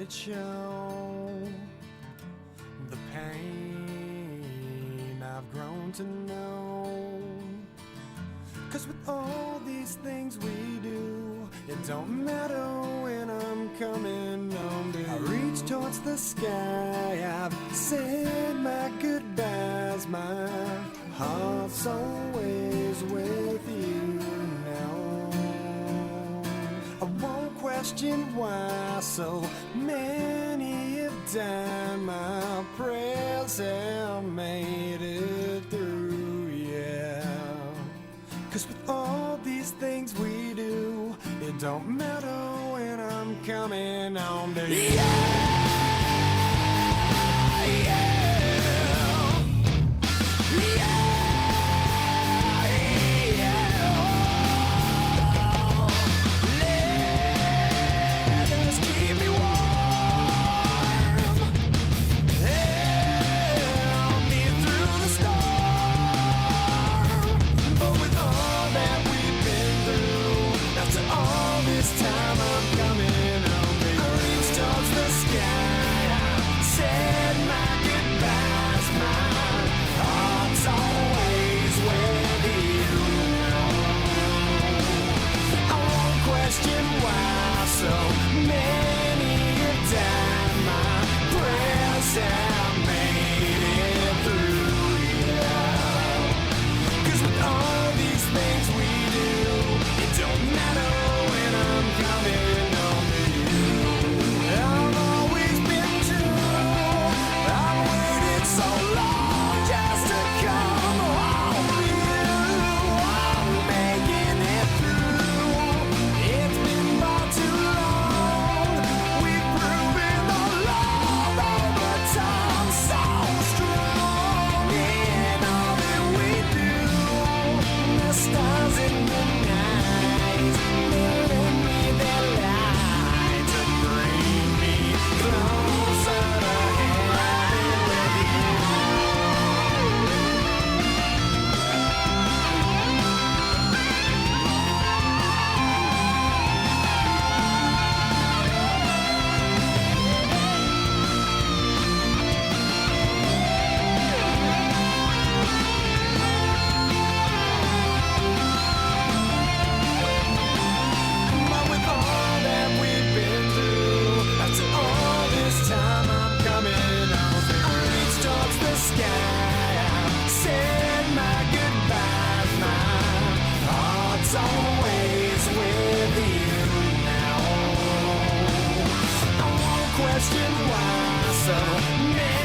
it show. The pain I've grown to know. 'Cause with all these things we do, it don't matter when I'm coming home to you. I reach towards the sky, I've said my goodbyes, my heart's always with you now. I won't question why so many have died, my prayers have made it through, yeah. 'Cause with all these things we do, it don't matter when I'm coming home to you. Question why so many